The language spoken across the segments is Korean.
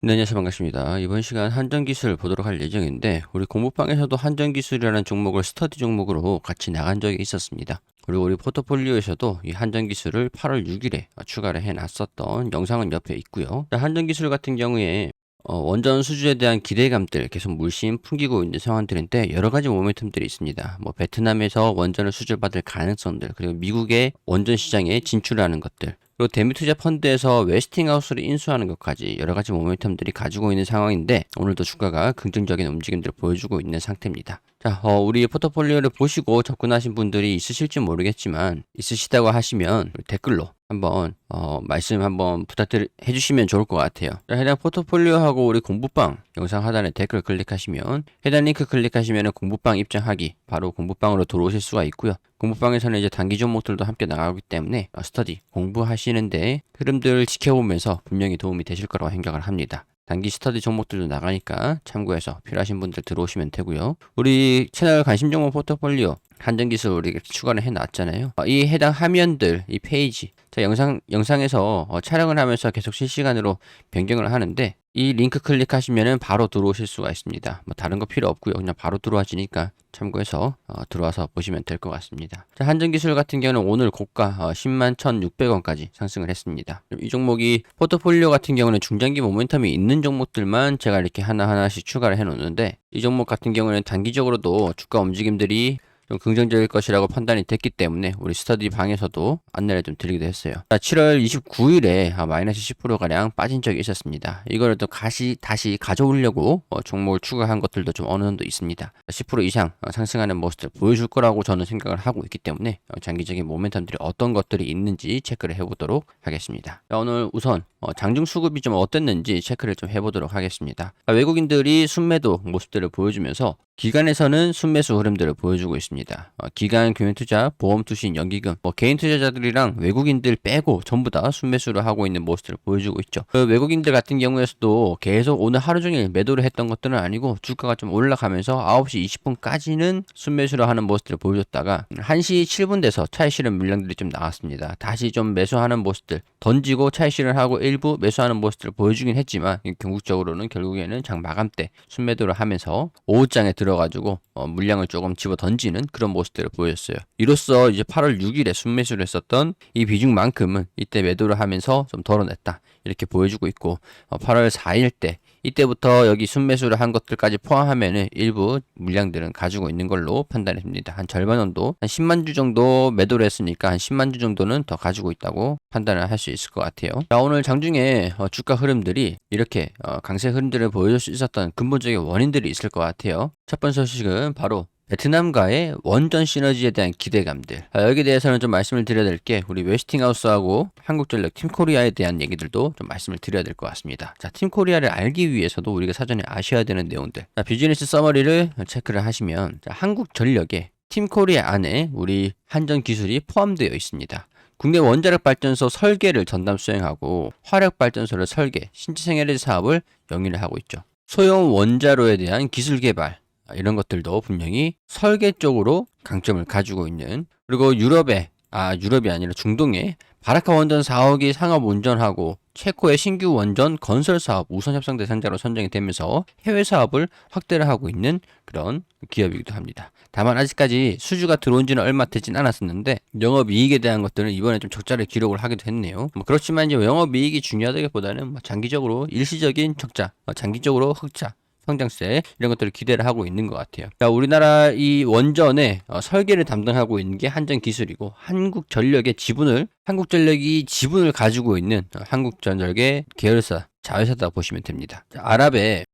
네, 안녕하세요. 반갑습니다. 이번 시간 한전기술 보도록 할 예정인데, 우리 공부방에서도 한전기술이라는 종목을 스터디 종목으로 같이 나간 적이 있었습니다. 그리고 우리 포트폴리오에서도 이 한전기술을 8월 6일에 추가를 해놨었던 영상은 옆에 있고요. 한전기술 같은 경우에 원전 수주에 대한 기대감들 계속 물씬 풍기고 있는 상황들인데 여러 가지 모멘텀들이 있습니다. 뭐 베트남에서 원전을 수주받을 가능성들, 그리고 미국의 원전 시장에 진출하는 것들, 그리고 대미투자 펀드에서 웨스팅하우스를 인수하는 것까지 여러 가지 모멘텀들이 가지고 있는 상황인데 오늘도 주가가 긍정적인 움직임들을 보여주고 있는 상태입니다. 자, 우리 포트폴리오를 보시고 접근하신 분들이 있으실지 모르겠지만 있으시다고 하시면 댓글로 한번 말씀 한번 부탁해 주시면 좋을 것 같아요. 자, 해당 포트폴리오하고 우리 공부방 영상 하단에 댓글 클릭하시면 해당 링크 클릭하시면 공부방 입장하기 바로 공부방으로 들어오실 수가 있고요. 공부방에서는 이제 단기 종목들도 함께 나가기 때문에 스터디 공부하시는데 흐름들을 지켜보면서 분명히 도움이 되실 거라고 생각을 합니다. 단기 스터디 종목들도 나가니까 참고해서 필요하신 분들 들어오시면 되고요. 우리 채널 관심 종목 포트폴리오 한전기술 우리가 추가를 해놨잖아요. 이 해당 화면들, 이 페이지, 자 영상에서 촬영을 하면서 계속 실시간으로 변경을 하는데 이 링크 클릭하시면은 바로 들어오실 수가 있습니다. 뭐 다른 거 필요 없고요. 그냥 바로 들어와지니까 참고해서 들어와서 보시면 될 것 같습니다. 자, 한전기술 같은 경우는 오늘 고가 10만 1,600원까지 상승을 했습니다. 이 종목이 포트폴리오 같은 경우는 중장기 모멘텀이 있는 종목들만 제가 이렇게 하나하나씩 추가를 해 놓는데 이 종목 같은 경우는 단기적으로도 주가 움직임들이 좀 긍정적일 것이라고 판단이 됐기 때문에 우리 스터디 방에서도 안내를 좀 드리기도 했어요. 7월 29일에 마이너스 10%가량 빠진 적이 있었습니다. 이거를 또 다시 가져오려고 종목을 추가한 것들도 좀 어느 정도 있습니다. 10% 이상 상승하는 모습을 보여줄 거라고 저는 생각을 하고 있기 때문에 장기적인 모멘텀들이 어떤 것들이 있는지 체크를 해보도록 하겠습니다. 자, 오늘 우선 장중 수급이 좀 어땠는지 체크를 좀 해보도록 하겠습니다. 외국인들이 순매도 모습들을 보여주면서 기관에서는 순매수 흐름들을 보여주고 있습니다. 기관, 금융투자, 보험투신, 연기금, 개인 투자자들이랑 외국인들 빼고 전부 다 순매수를 하고 있는 모습들을 보여주고 있죠. 외국인들 같은 경우에서도 계속 오늘 하루 종일 매도를 했던 것들은 아니고 주가가 좀 올라가면서 9시 20분까지는 순매수를 하는 모습들을 보여줬다가 1시 7분 돼서 차익 실현 물량들이 좀 나왔습니다. 다시 좀 매수하는 모습들 던지고 차익 실현하고 일부 매수하는 모습들을 보여주긴 했지만 궁극적으로는 결국에는 장 마감 때 순매도를 하면서 오후장에 들어가지고 물량을 조금 집어 던지는 그런 모습들을 보였어요. 이로써 이제 8월 6일에 순매수를 했었던 이 비중만큼은 이때 매도를 하면서 좀 덜어냈다 이렇게 보여주고 있고 8월 4일 때 이때부터 여기 순매수를 한 것들까지 포함하면은 일부 물량들은 가지고 있는 걸로 판단이 됩니다. 한 절반 정도, 한 10만 주 정도 매도를 했으니까 한 10만 주 정도는 더 가지고 있다고 판단을 할 수 있을 것 같아요. 자, 오늘 장중에 주가 흐름들이 이렇게 강세 흐름들을 보여줄 수 있었던 근본적인 원인들이 있을 것 같아요. 첫 번째 소식은 바로 베트남과의 원전 시너지에 대한 기대감들. 여기에 대해서는 좀 말씀을 드려야 될 게 우리 웨스팅하우스하고 한국전력 팀코리아에 대한 얘기들도 좀 말씀을 드려야 될 것 같습니다. 자, 팀코리아를 알기 위해서도 우리가 사전에 아셔야 되는 내용들. 자, 비즈니스 서머리를 체크를 하시면 자, 한국전력의 팀코리아 안에 우리 한전기술이 포함되어 있습니다. 국내 원자력 발전소 설계를 전담 수행하고 화력 발전소를 설계, 신재생 에너지 사업을 영위를 하고 있죠. 소형 원자로에 대한 기술 개발 이런 것들도 분명히 설계 쪽으로 강점을 가지고 있는 그리고 유럽이 아니라 중동에 바라카 원전 4호기 상업 운전하고 체코의 신규 원전 건설 사업 우선 협상 대상자로 선정이 되면서 해외 사업을 확대를 하고 있는 그런 기업이기도 합니다. 다만 아직까지 수주가 들어온 지는 얼마 되진 않았었는데 영업이익에 대한 것들은 이번에 좀 적자를 기록을 하기도 했네요. 그렇지만 이제 영업이익이 중요하다기보다는 장기적으로 일시적인 적자, 장기적으로 흑자 성장세 이런 것들을 기대를 하고 있는 것 같아요. 자, 우리나라 이 원전의 설계를 담당하고 있는 게 한전기술이고 한국전력이 지분을 가지고 있는 한국전력의 계열사 자회사다 보시면 됩니다. 자, 아랍의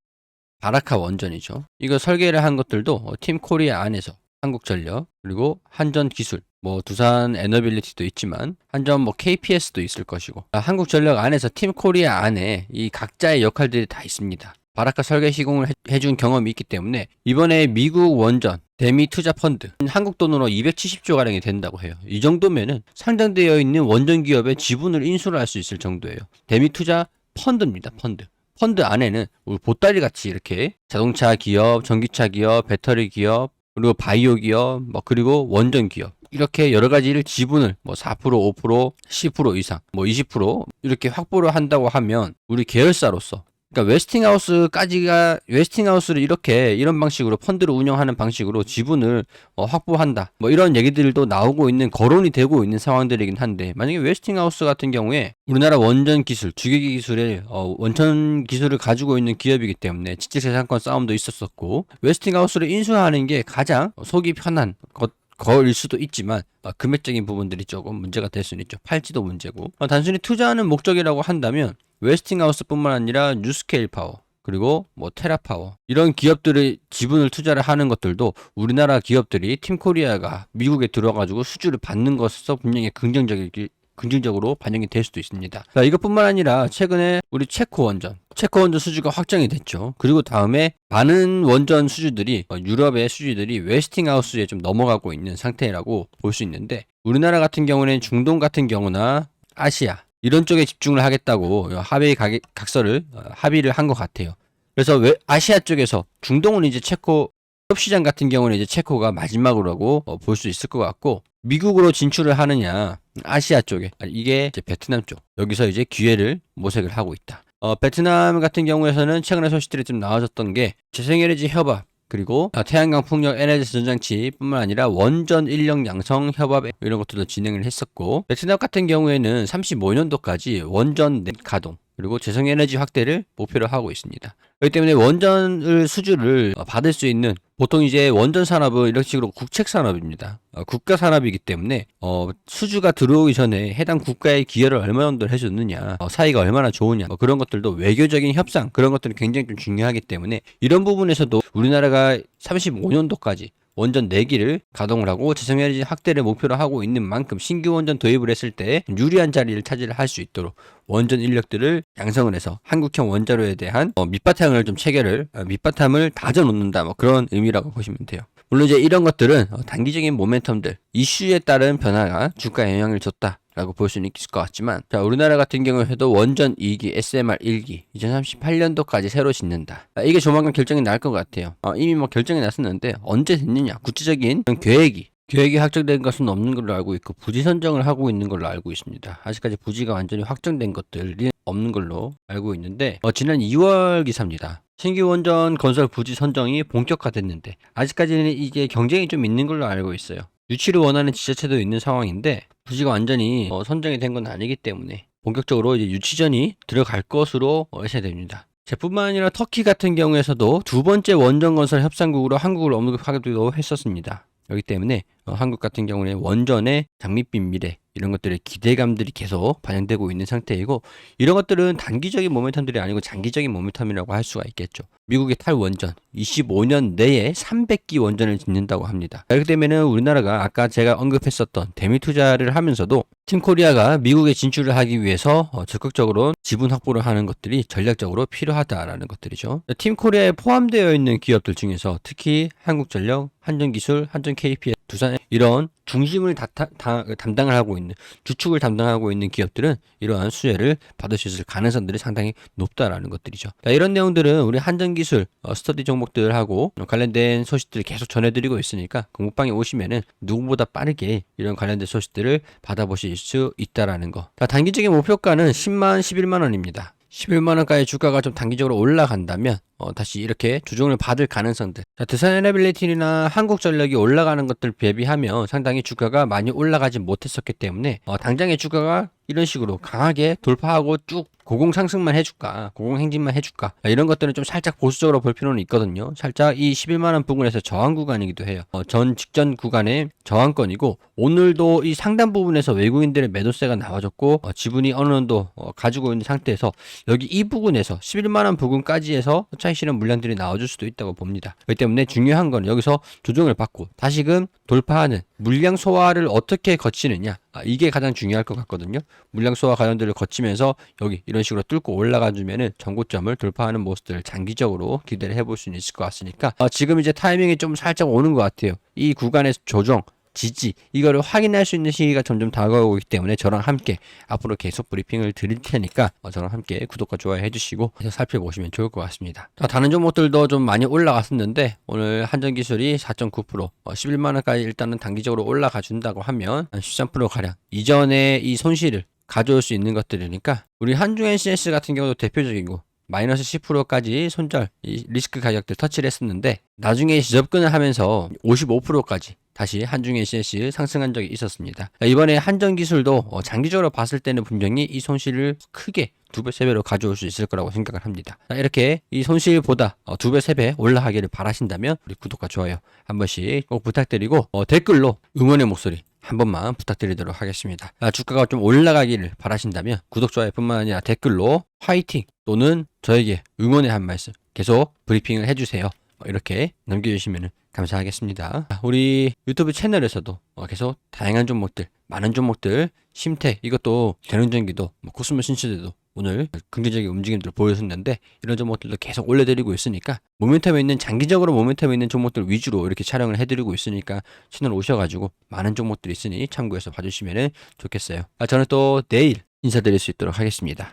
바라카 원전이죠. 이거 설계를 한 것들도 팀 코리아 안에서 한국전력 그리고 한전기술 두산 에너빌리티도 있지만 한전 KPS도 있을 것이고 한국전력 안에서 팀 코리아 안에 이 각자의 역할들이 다 있습니다. 바라카 설계 시공을 해준 경험이 있기 때문에 이번에 미국 원전 대미 투자 펀드 한국 돈으로 270조 가량이 된다고 해요. 이 정도면은 상장되어 있는 원전 기업의 지분을 인수를 할 수 있을 정도예요. 대미 투자 펀드입니다. 펀드 안에는 우리 보따리 같이 이렇게 자동차 기업, 전기차 기업, 배터리 기업, 그리고 바이오 기업, 그리고 원전 기업 이렇게 여러 가지를 지분을 4%, 5%, 10% 이상, 20% 이렇게 확보를 한다고 하면 우리 계열사로서 그러니까 웨스팅하우스를 이렇게 이런 방식으로 펀드를 운영하는 방식으로 지분을 확보한다. 뭐 이런 얘기들도 나오고 있는 거론이 되고 있는 상황들이긴 한데 만약에 웨스팅하우스 같은 경우에 우리나라 원전 기술, 주기기 기술의 원천 기술을 가지고 있는 기업이기 때문에 지식재산권 싸움도 있었었고 웨스팅하우스를 인수하는 게 가장 속이 편한 거일 수도 있지만 금액적인 부분들이 조금 문제가 될 수는 있죠. 팔지도 문제고 단순히 투자하는 목적이라고 한다면 웨스팅하우스뿐만 아니라 뉴스케일 파워 그리고 뭐 테라파워 이런 기업들의 지분을 투자를 하는 것들도 우리나라 기업들이 팀코리아가 미국에 들어가지고 수주를 받는 것에서 분명히 긍정적으로 반영이 될 수도 있습니다. 자, 이것뿐만 아니라 최근에 우리 체코 원전 수주가 확정이 됐죠. 그리고 다음에 많은 원전 수주들이 유럽의 수주들이 웨스팅하우스에 좀 넘어가고 있는 상태라고 볼 수 있는데 우리나라 같은 경우는 중동 같은 경우나 아시아 이런 쪽에 집중을 하겠다고 각서를 합의를 한 것 같아요. 그래서 아시아 쪽에서 중동은 이제 체코 유럽 시장 같은 경우는 이제 체코가 마지막으로라고 볼 수 있을 것 같고 미국으로 진출을 하느냐 아시아 쪽에 이게 이제 베트남 쪽 여기서 이제 기회를 모색을 하고 있다. 베트남 같은 경우에서는 최근에 소식들이 좀 나와졌던 게 재생에너지 협업 그리고 태양광 풍력 에너지 전장치뿐만 아니라 원전 인력 양성 협업 이런 것들도 진행을 했었고 베트남 같은 경우에는 35년도까지 원전 가동 그리고 재생에너지 확대를 목표로 하고 있습니다. 그렇기 때문에 원전을 수주를 받을 수 있는 보통 이제 원전 산업은 이런 식으로 국책 산업입니다. 국가 산업이기 때문에 수주가 들어오기 전에 해당 국가의 기여를 얼마 정도 해줬느냐, 사이가 얼마나 좋으냐, 뭐 그런 것들도 외교적인 협상 그런 것들이 굉장히 좀 중요하기 때문에 이런 부분에서도 우리나라가 35년도까지 원전 4기를 가동을 하고 재생에너지 확대를 목표로 하고 있는 만큼 신규 원전 도입을 했을 때 유리한 자리를 차지를 할 수 있도록 원전 인력들을 양성을 해서 한국형 원자로에 대한 밑바탕을 좀 밑바탕을 다져놓는다 뭐 그런 의미라고 보시면 돼요. 물론 이제 이런 것들은 단기적인 모멘텀들, 이슈에 따른 변화가 주가에 영향을 줬다. 라고 볼 수는 있을 것 같지만 자 우리나라 같은 경우에도 원전 2기, SMR 1기 2038년도까지 새로 짓는다. 이게 조만간 결정이 날 것 같아요. 이미 뭐 결정이 났었는데 언제 됐느냐 구체적인 계획이 확정된 것은 없는 걸로 알고 있고 부지 선정을 하고 있는 걸로 알고 있습니다. 아직까지 부지가 완전히 확정된 것들이 없는 걸로 알고 있는데 지난 2월 기사입니다. 신규 원전 건설 부지 선정이 본격화됐는데 아직까지는 이게 경쟁이 좀 있는 걸로 알고 있어요. 유치를 원하는 지자체도 있는 상황인데 부지가 완전히 선정이 된 건 아니기 때문에 본격적으로 이제 유치전이 들어갈 것으로 예상됩니다. 뿐만 아니라 터키 같은 경우에서도 두 번째 원전 건설 협상국으로 한국을 언급하기도 했었습니다. 그렇기 때문에 한국 같은 경우는 원전의 장밋빛 미래 이런 것들의 기대감들이 계속 반영되고 있는 상태이고 이런 것들은 단기적인 모멘텀들이 아니고 장기적인 모멘텀이라고 할 수가 있겠죠. 미국의 탈원전 25년 내에 300기 원전을 짓는다고 합니다. 그렇기 때문에 우리나라가 아까 제가 언급했었던 대미 투자를 하면서도 팀코리아가 미국에 진출을 하기 위해서 적극적으로 지분 확보를 하는 것들이 전략적으로 필요하다라는 것들이죠. 팀코리아에 포함되어 있는 기업들 중에서 특히 한국전력, 한전기술, 한전 KPS, 두산 이런 중심을 담당을 하고 있는 주축을 담당하고 있는 기업들은 이러한 수혜를 받을 수 있을 가능성들이 상당히 높다라는 것들이죠. 자, 이런 내용들은 우리 한전기술 스터디 종목들하고 관련된 소식들을 계속 전해드리고 있으니까 공부방에 오시면은 누구보다 빠르게 이런 관련된 소식들을 받아보실 수 있다라는 거. 자, 단기적인 목표가는 10만, 11만 원입니다. 11만원까지 주가가 좀 단기적으로 올라간다면 다시 이렇게 조정을 받을 가능성들. 자, 두산에너빌리티나 한국전력이 올라가는 것들 대비하면 상당히 주가가 많이 올라가지 못했었기 때문에 당장의 주가가 이런 식으로 강하게 돌파하고 쭉 고공 상승만 해줄까, 고공 행진만 해줄까, 이런 것들은 좀 살짝 보수적으로 볼 필요는 있거든요. 살짝 이 11만원 부분에서 저항 구간이기도 해요. 직전 구간의 저항권이고, 오늘도 이 상단 부분에서 외국인들의 매도세가 나와줬고, 지분이 어느 정도 가지고 있는 상태에서 여기 이 부분에서 11만원 부근까지 해서 차익 실현 물량들이 나와줄 수도 있다고 봅니다. 그렇기 때문에 중요한 건 여기서 조정을 받고 다시금 돌파하는 물량 소화를 어떻게 거치느냐, 이게 가장 중요할 것 같거든요. 물량 소화 과정들을 거치면서 여기 이런 식으로 뚫고 올라가 주면은 전고점을 돌파하는 모습들을 장기적으로 기대를 해볼 수 있을 것 같으니까 지금 이제 타이밍이 좀 살짝 오는 것 같아요. 이 구간에서 조정 지지 이거를 확인할 수 있는 시기가 점점 다가오고 있기 때문에 저랑 함께 앞으로 계속 브리핑을 드릴 테니까 저랑 함께 구독과 좋아요 해주시고 살펴보시면 좋을 것 같습니다. 자, 다른 종목들도 좀 많이 올라갔었는데 오늘 한전기술이 4.9% 11만원까지 일단은 단기적으로 올라가 준다고 하면 13% 가량 이전에 이 손실을 가져올 수 있는 것들이니까 우리 한중 NCS 같은 경우도 대표적이고 마이너스 10%까지 손절 이 리스크 가격들 터치를 했었는데 나중에 접근을 하면서 55%까지 다시 한중의 CSC 상승한 적이 있었습니다. 이번에 한전기술도 장기적으로 봤을 때는 분명히 이 손실을 크게 2배, 3배로 가져올 수 있을 거라고 생각을 합니다. 이렇게 이 손실보다 2배, 3배 올라가기를 바라신다면 우리 구독과 좋아요 한 번씩 꼭 부탁드리고 댓글로 응원의 목소리 한 번만 부탁드리도록 하겠습니다. 주가가 좀 올라가기를 바라신다면 구독, 좋아요뿐만 아니라 댓글로 화이팅 또는 저에게 응원의 한 말씀 계속 브리핑을 해주세요. 이렇게 남겨주시면 감사하겠습니다. 우리 유튜브 채널에서도 계속 다양한 종목들, 많은 종목들, 심택 이것도 대능전기도 코스모 신시대도 오늘 긍정적인 움직임들을 보여줬는데 이런 종목들도 계속 올려드리고 있으니까 모멘텀에 있는 장기적으로 모멘텀에 있는 종목들 위주로 이렇게 촬영을 해드리고 있으니까 채널 오셔가지고 많은 종목들이 있으니 참고해서 봐주시면 좋겠어요. 저는 또 내일 인사드릴 수 있도록 하겠습니다.